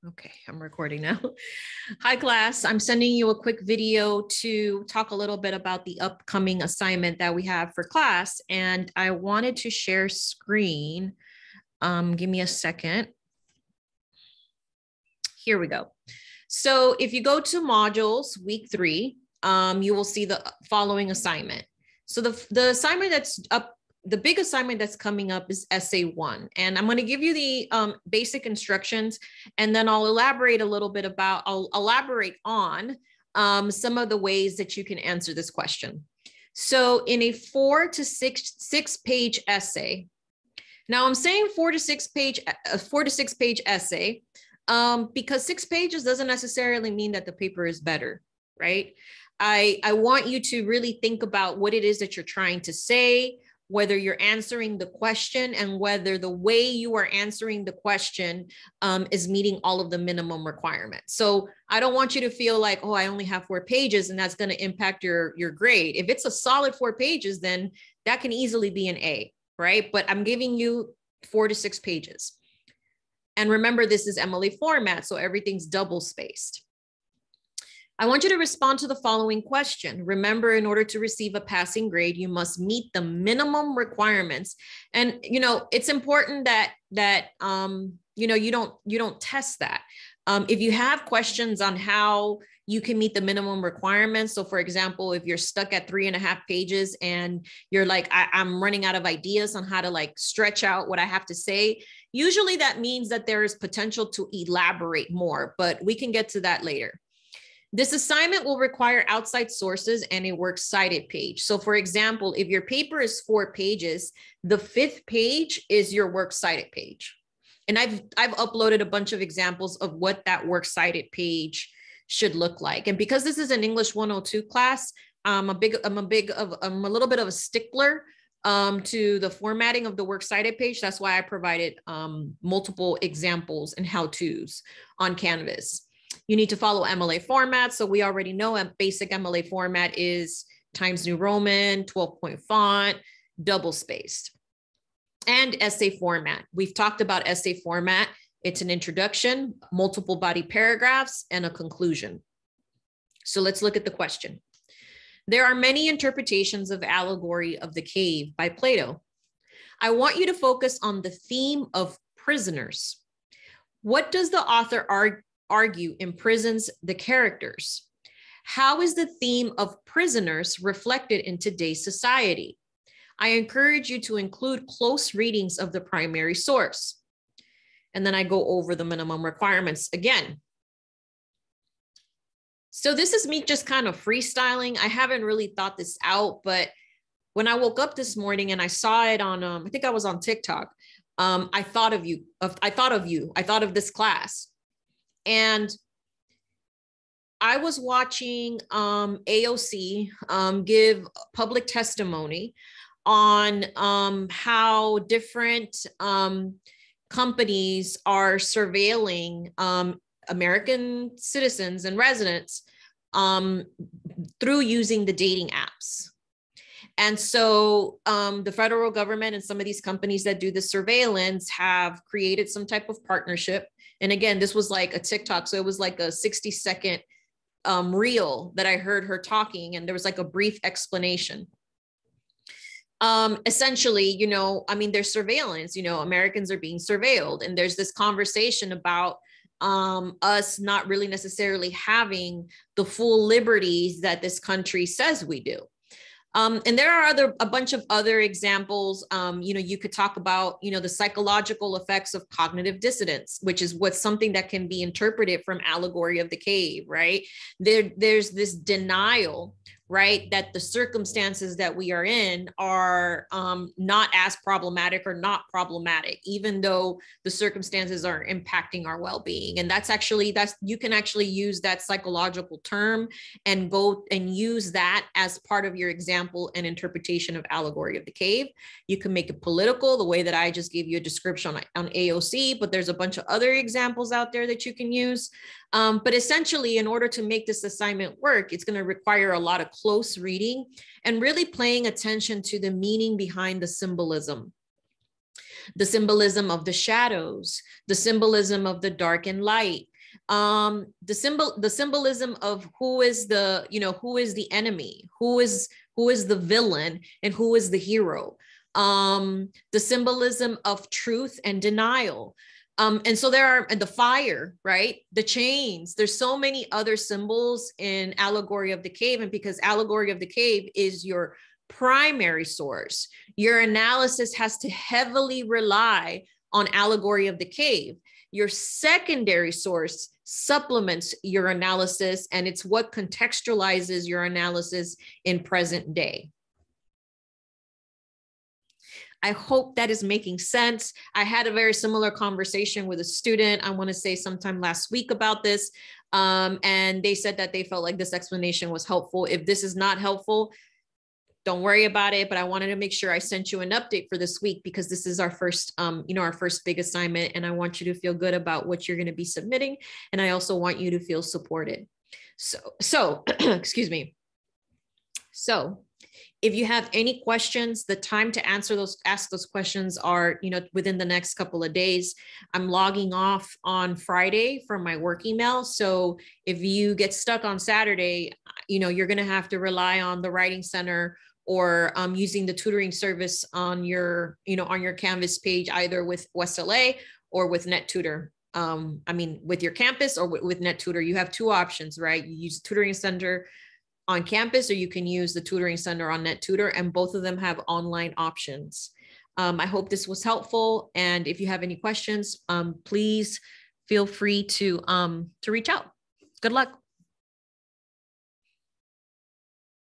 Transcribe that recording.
Okay, I'm recording now. Hi class, I'm sending you a quick video to talk a little bit about the upcoming assignment that we have for class. And I wanted to share screen. Give me a second. Here we go. So if you go to modules week 3, you will see the following assignment. So the assignment that's up, the big assignment that's coming up is essay 1. And I'm going to give you the basic instructions, and then I'll elaborate a little bit about, I'll elaborate on some of the ways that you can answer this question. So in a 4 to 6 page essay, now I'm saying 4 to 6 page essay because 6 pages doesn't necessarily mean that the paper is better, right? I want you to really think about what it is that you're trying to say, whether you're answering the question, and whether the way you are answering the question is meeting all of the minimum requirements. So I don't want you to feel like, oh, I only have 4 pages and that's going to impact your grade. If it's a solid 4 pages, then that can easily be an A, right? But I'm giving you 4 to 6 pages. And remember, this is MLA format, so everything's double spaced. I want you to respond to the following question. Remember, in order to receive a passing grade, you must meet the minimum requirements. And, you know, it's important that you don't test that. If you have questions on how you can meet the minimum requirements. So for example, if you're stuck at 3.5 pages and you're like, I'm running out of ideas on how to like stretch out what I have to say, usually that means that there is potential to elaborate more, but we can get to that later. This assignment will require outside sources and a works cited page. So for example, if your paper is 4 pages, the 5th page is your works cited page. And I've uploaded a bunch of examples of what that works cited page should look like. And because this is an English 102 class, I'm a little bit of a stickler to the formatting of the works cited page. That's why I provided multiple examples and how-tos on Canvas. You need to follow MLA format. So we already know a basic MLA format is Times New Roman, 12-point font, double spaced. And essay format. We've talked about essay format. It's an introduction, multiple body paragraphs, and a conclusion. So let's look at the question. There are many interpretations of Allegory of the Cave by Plato. I want you to focus on the theme of prisoners. What does the author argue imprisons the characters? How is the theme of prisoners reflected in today's society? I encourage you to include close readings of the primary source. And then I go over the minimum requirements again. So this is me just kind of freestyling. I haven't really thought this out, but when I woke up this morning and I saw it on, I think I was on TikTok. I thought of this class. And I was watching AOC give public testimony on how different companies are surveilling American citizens and residents through using the dating apps. And so the federal government and some of these companies that do the surveillance have created some type of partnership. And again, this was like a TikTok. So it was like a 60-second reel that I heard her talking, and there was like a brief explanation. Essentially, you know, I mean, there's surveillance, you know, Americans are being surveilled. And there's this conversation about us not really necessarily having the full liberties that this country says we do. And there are a bunch of other examples. You know, you could talk about, you know, the psychological effects of cognitive dissonance, which is what's something that can be interpreted from Allegory of the Cave, right? There's this denial, right, that the circumstances that we are in are not as problematic or not problematic, even though the circumstances are impacting our well-being. And you can actually use that psychological term and go and use that as part of your example and interpretation of Allegory of the Cave. You can make it political, the way that I just gave you a description on AOC, but there's a bunch of other examples out there that you can use. But essentially, in order to make this assignment work, it's going to require a lot of close reading and really paying attention to the meaning behind the symbolism of the shadows, the symbolism of the dark and light, The symbolism of who is the, who is the enemy, who is the villain, and who is the hero. The symbolism of truth and denial. And so there are the fire, right? The chains. There's so many other symbols in Allegory of the Cave. And because Allegory of the Cave is your primary source, your analysis has to heavily rely on Allegory of the Cave. Your secondary source supplements your analysis, and it's what contextualizes your analysis in present day. I hope that is making sense. I had a very similar conversation with a student, I want to say sometime last week about this. And they said that they felt like this explanation was helpful. If this is not helpful, don't worry about it. But I wanted to make sure I sent you an update for this week, because this is our first, our first big assignment. And I want you to feel good about what you're going to be submitting. And I also want you to feel supported. So excuse me. So if you have any questions, the time to ask those questions are, within the next couple of days. I'm logging off on Friday from my work email. So if you get stuck on Saturday, you're going to have to rely on the Writing Center or using the tutoring service on your, on your Canvas page, either with West LA or with NetTutor. With your campus or with NetTutor. You have two options, right? You use Tutoring Center on campus, or you can use the Tutoring Center on NetTutor, and both of them have online options. I hope this was helpful. And if you have any questions, please feel free to reach out. Good luck.